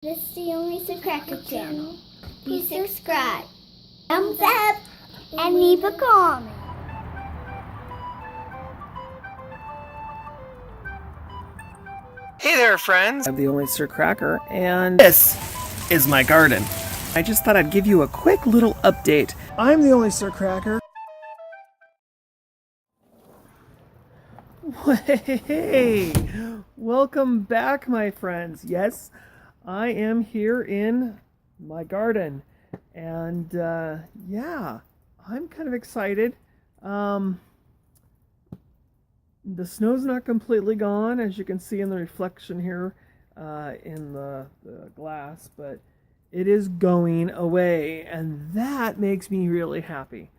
This is the Only Sir Cracker channel. Please subscribe, thumbs up, and leave a comment. Hey there, friends! I'm the Only Sir Cracker, and this is my garden. I just thought I'd give you a quick little update. I'm the Only Sir Cracker. Hey! Welcome back, my friends. Yes, I am here in my garden. And, yeah, I'm kind of excited. The snow's not completely gone, as you can see in the reflection here in the glass, but it is going away, and that makes me really happy.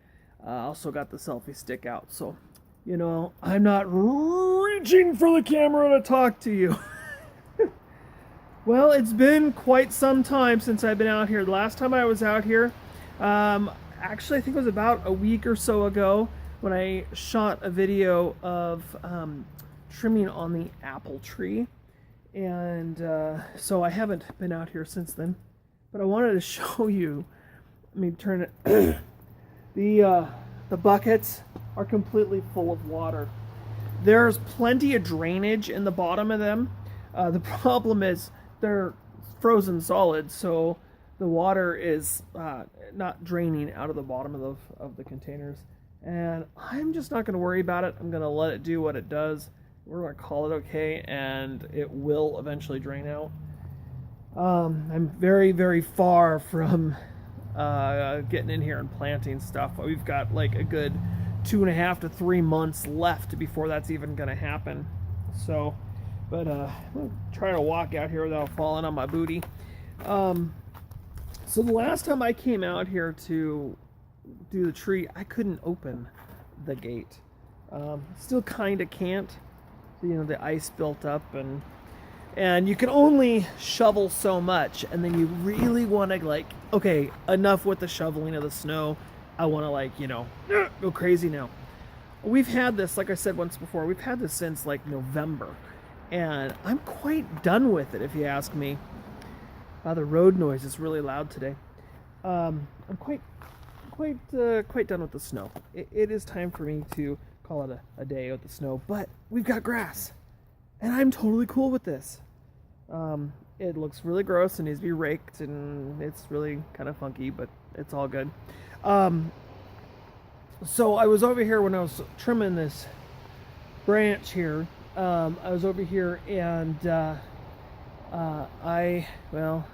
Also got the selfie stick out, so, you know, I'm not reaching for the camera to talk to you. Well, it's been quite some time since I've been out here. The last time I was out here, actually I think it was about a week or so ago, when I shot a video of trimming on the apple tree. And so I haven't been out here since then. But I wanted to show you, let me turn it, the buckets are completely full of water. There's plenty of drainage in the bottom of them. The problem is they're frozen solid, so the water is not draining out of the bottom of the containers. And I'm just not going to worry about it. I'm going to let it do what it does. We're going to call it okay, and it will eventually drain out. I'm very, very far from getting in here and planting stuff. We've got like a good 2.5 to 3 months left before that's even going to happen. So, but I'm going to try to walk out here without falling on my booty. So the last time I came out here to do the tree, I couldn't open the gate. Still kind of can't. You know, the ice built up, and you can only shovel so much, and then you really want to, like, okay, enough with the shoveling of the snow. I want to, like, you know, go crazy now. We've had this, like I said once before, we've had this since like November, and I'm quite done with it, if you ask me. The road noise is really loud today. I'm quite done with the snow. It is time for me to call it a day with the snow, but we've got grass, and I'm totally cool with this. It looks really gross and needs to be raked, and it's really kind of funky, but it's all good. So I was over here when I was trimming this branch here. I was over here, and I don't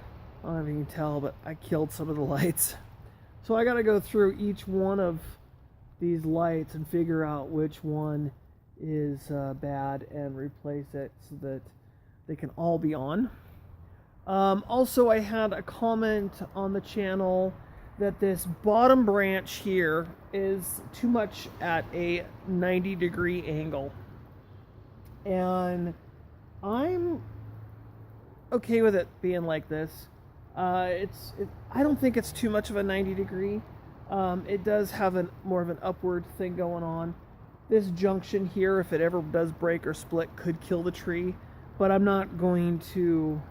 know if you can tell, but I killed some of the lights. So I got to go through each one of these lights and figure out which one is bad and replace it so that they can all be on. Also, I had a comment on the channel that this bottom branch here is too much at a 90-degree angle. And I'm okay with it being like this. I don't think it's too much of a 90-degree. It does have more of an upward thing going on. This junction here, if it ever does break or split, could kill the tree. But I'm not going to...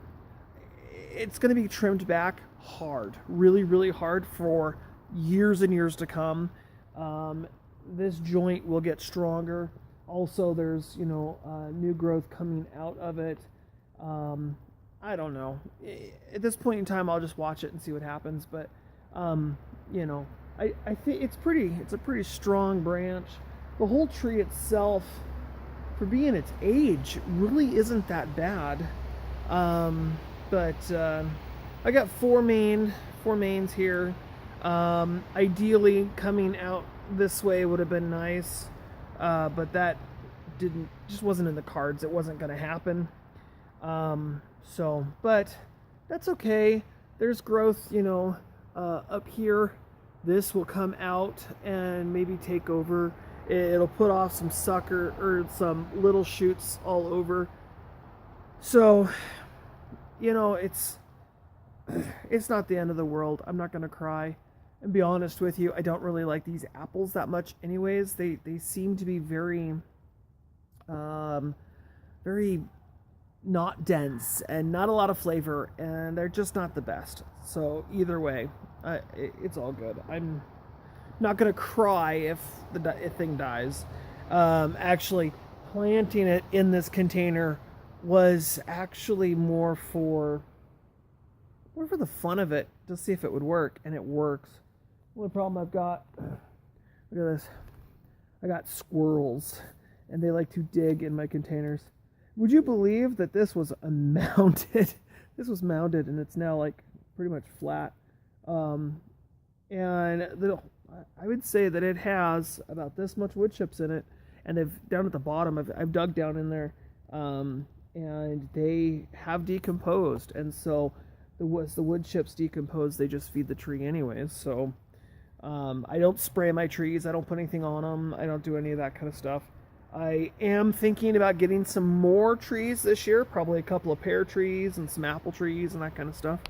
It's going to be trimmed back hard. Really, really hard for years and years to come. This joint will get stronger. Also, there's, you know, new growth coming out of it. I don't know. At this point in time, I'll just watch it and see what happens. But, you know, I think it's a pretty strong branch. The whole tree itself, for being its age, really isn't that bad. But I got four mains here. Ideally, coming out this way would have been nice. But that just wasn't in the cards. It wasn't going to happen. But that's okay. There's growth, you know, up here. This will come out and maybe take over. It'll put off some sucker or some little shoots all over. So, you know, it's not the end of the world. I'm not going to cry. And be honest with you, I don't really like these apples that much anyways. They seem to be very not dense and not a lot of flavor, and they're just not the best. So either way, it's all good. I'm not gonna cry if the thing dies. Actually, planting it in this container was actually more for the fun of it, to see if it would work, and it works. The only problem I've got, look at this, I got squirrels, and they like to dig in my containers. Would you believe that this was mounted? This was mounted, and it's now like pretty much flat. And I would say that it has about this much wood chips in it, and they've down at the bottom. I've dug down in there, and they have decomposed. And so the wood chips decompose, they just feed the tree anyways. So I don't spray my trees. I don't put anything on them. I don't do any of that kind of stuff. I am thinking about getting some more trees this year, probably a couple of pear trees and some apple trees and that kind of stuff.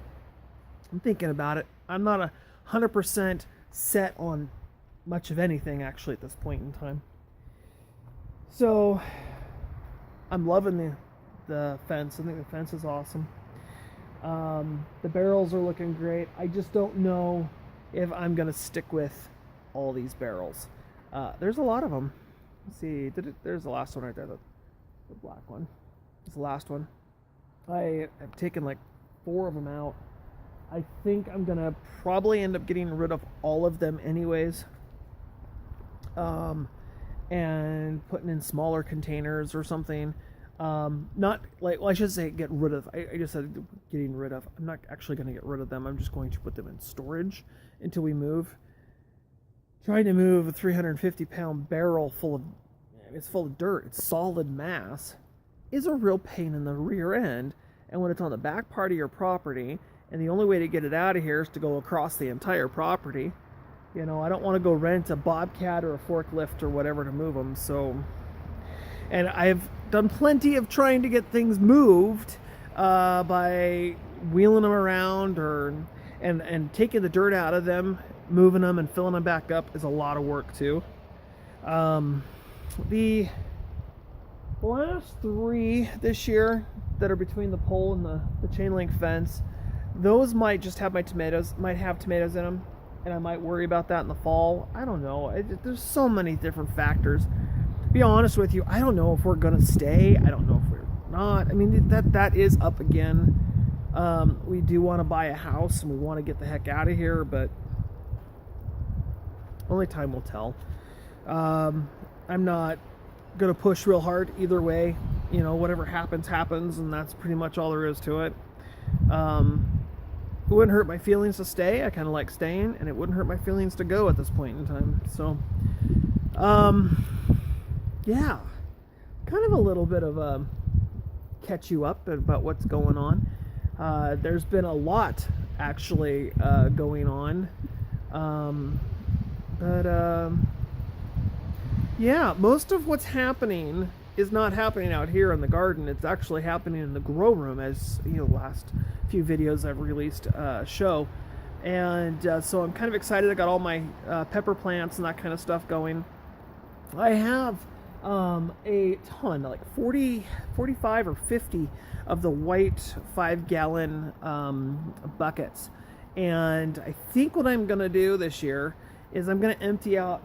I'm thinking about it. I'm not 100% set on much of anything actually at this point in time. So I'm loving the fence. I think the fence is awesome. The barrels are looking great. I just don't know if I'm gonna stick with all these barrels. There's a lot of them. Let's see, there's the last one right there, the black one. It's the last one. I have taken like 4 of them out. I think I'm gonna probably end up getting rid of all of them anyways, and putting in smaller containers or something. Not like, well, I should say get rid of. I just said getting rid of. I'm not actually going to get rid of them. I'm just going to put them in storage until we move. Trying to move a 350-pound barrel full of dirt, it's solid mass, is a real pain in the rear end. And when it's on the back part of your property, and the only way to get it out of here is to go across the entire property, I don't want to go rent a bobcat or a forklift or whatever to move them. So, and I've done plenty of trying to get things moved by wheeling them around and taking the dirt out of them, moving them and filling them back up is a lot of work too. The last 3 this year that are between the pole and the chain link fence, those might just have tomatoes in them, and I might worry about that in the fall. I don't know. There's so many different factors. To be honest with you, I don't know if we're gonna stay. I don't know if we're not. I mean, that is up again. We do want to buy a house and we want to get the heck out of here, but only time will tell. I'm not gonna push real hard either way. Whatever happens, and that's pretty much all there is to it. It wouldn't hurt my feelings to stay. I kind of like staying, and it wouldn't hurt my feelings to go at this point in time. So, yeah, kind of a little bit of a catch you up about what's going on. There's been a lot actually going on, yeah, most of what's happening is not happening out here in the garden. It's actually happening in the grow room, as the last few videos I've released show. And so I'm kind of excited. I got all my pepper plants and that kind of stuff going. I have a ton, like 45 or 50 of the white 5-gallon buckets. And I think what I'm going to do this year is I'm going to empty out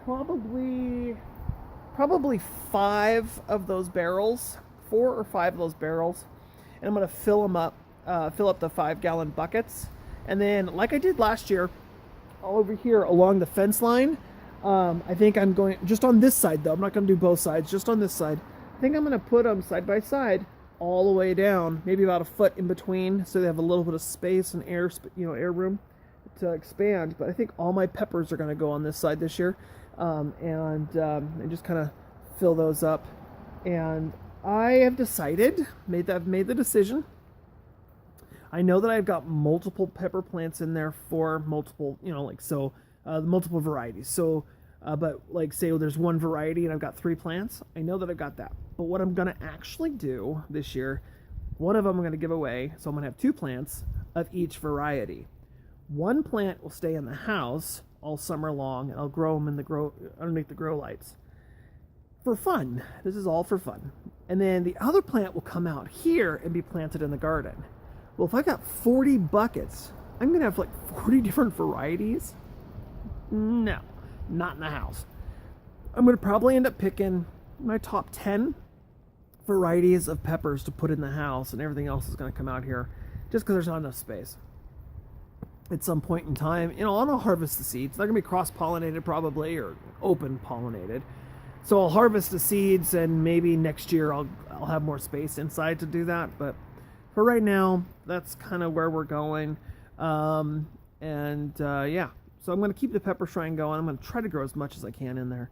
probably 5 of those barrels, 4 or 5 of those barrels, and I'm going to fill up the 5-gallon buckets. And then, like I did last year, all over here along the fence line, I think I'm going, just on this side though, I'm not going to do both sides, just on this side, I think I'm going to put them side by side all the way down, maybe about a foot in between, so they have a little bit of space and air room to expand. But I think all my peppers are going to go on this side this year, and just kind of fill those up. And I have decided, made the decision. I know that I've got multiple pepper plants in there for multiple, multiple varieties. So, but like say there's one variety and I've got 3 plants. I know that I've got that. But what I'm going to actually do this year, one of them I'm going to give away. So I'm going to have 2 plants of each variety. One plant will stay in the house all summer long, and I'll grow them underneath the grow lights. For fun. This is all for fun. And then the other plant will come out here and be planted in the garden. Well, if I got 40 buckets, I'm going to have like 40 different varieties. No, not in the house. I'm going to probably end up picking my top 10 varieties of peppers to put in the house, and everything else is going to come out here just because there's not enough space. At some point in time, I'll harvest the seeds. They're going to be cross-pollinated probably, or open-pollinated. So I'll harvest the seeds, and maybe next year I'll have more space inside to do that. But for right now, that's kind of where we're going. Yeah, so I'm going to keep the pepper shrine going. I'm going to try to grow as much as I can in there.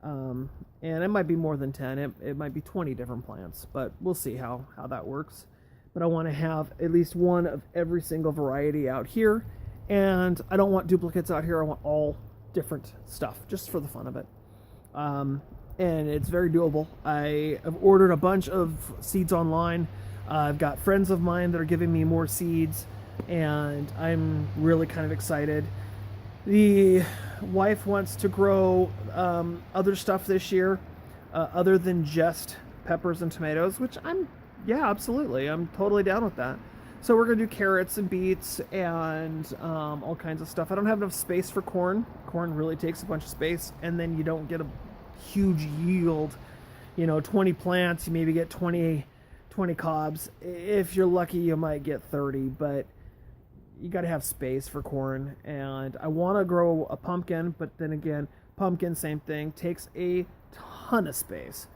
And it might be more than 10. It might be 20 different plants, but we'll see how that works. But I want to have at least one of every single variety out here. And I don't want duplicates out here. I want all different stuff, just for the fun of it. And it's very doable. I have ordered a bunch of seeds online. I've got friends of mine that are giving me more seeds, and I'm really kind of excited. The wife wants to grow other stuff this year, other than just peppers and tomatoes, which absolutely. I'm totally down with that. So we're going to do carrots and beets and all kinds of stuff. I don't have enough space for corn. Corn really takes a bunch of space, and then you don't get a huge yield. 20 plants, you maybe get 20 cobs. If you're lucky, you might get 30, but you got to have space for corn. And I want to grow a pumpkin, but then again, pumpkin, same thing, takes a ton of space.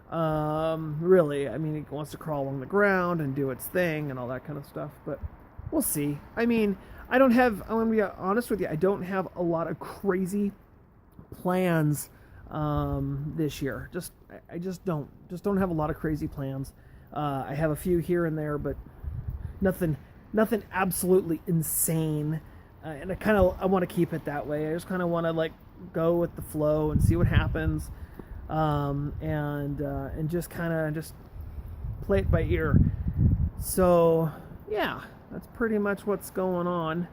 Really, it wants to crawl along the ground and do its thing and all that kind of stuff, but we'll see. I'm going to be honest with you, I don't have a lot of crazy plans this year. I just don't have a lot of crazy plans. I have a few here and there, but nothing absolutely insane. And I want to keep it that way. I just kind of want to go with the flow and see what happens. And just play it by ear. So yeah, that's pretty much what's going on.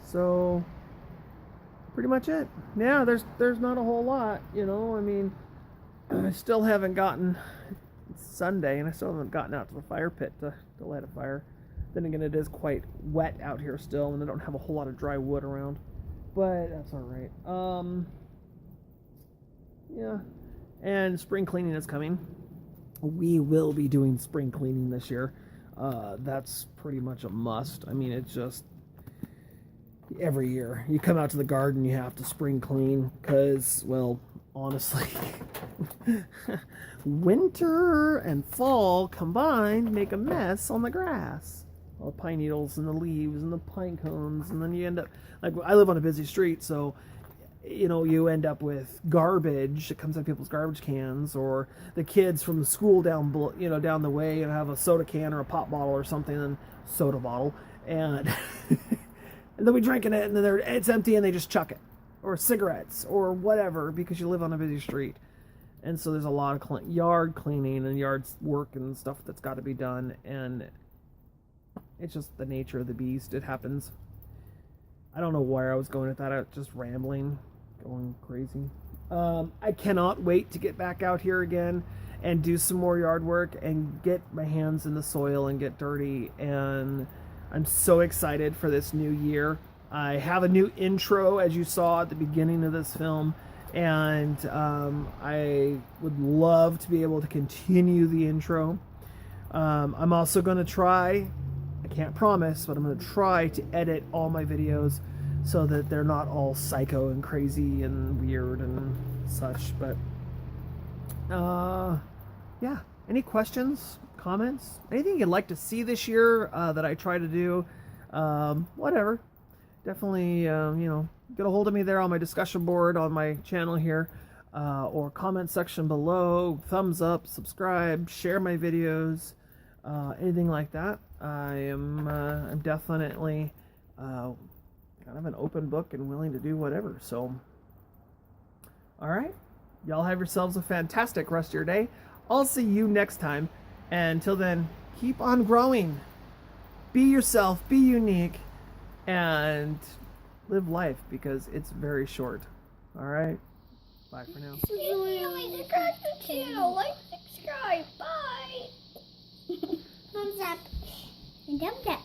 So pretty much it. Yeah, there's not a whole lot, I still haven't gotten, it's Sunday, and I still haven't gotten out to the fire pit to light a fire. Then again, it is quite wet out here still, and I don't have a whole lot of dry wood around, but that's all right. Yeah, and spring cleaning is coming. We will be doing spring cleaning this year. That's pretty much a must. It's just every year you come out to the garden, you have to spring clean because, well, honestly, winter and fall combined make a mess on the grass. All the pine needles and the leaves and the pine cones, and then you end up, I live on a busy street, so you end up with garbage that comes out of people's garbage cans, or the kids from the school down the way and have a soda can or a pop bottle or something, and soda bottle, and and they'll be drinking it, and then it's empty, and they just chuck it, or cigarettes, or whatever, because you live on a busy street. And so there's a lot of yard cleaning and yard work and stuff that's got to be done, and it's just the nature of the beast. It happens. I don't know where I was going with that. I was just rambling, going crazy. I cannot wait to get back out here again and do some more yard work and get my hands in the soil and get dirty. And I'm so excited for this new year. I have a new intro, as you saw at the beginning of this film, and I would love to be able to continue the intro. I'm also going to try, I can't promise, but I'm going to try to edit all my videos so that they're not all psycho and crazy and weird and such. But yeah, any questions, comments, anything you'd like to see this year that I try to do, whatever, definitely get a hold of me there on my discussion board on my channel here, or comment section below. Thumbs up, subscribe, share my videos, anything like that. I'm definitely kind of an open book and willing to do whatever. So, all right, y'all have yourselves a fantastic rest of your day. I'll see you next time. And until then, keep on growing. Be yourself, be unique, and live life, because it's very short. All right? Bye. Bye for now. Subscribe to the channel. Like, subscribe. Bye. Thumbs up and thumbs up.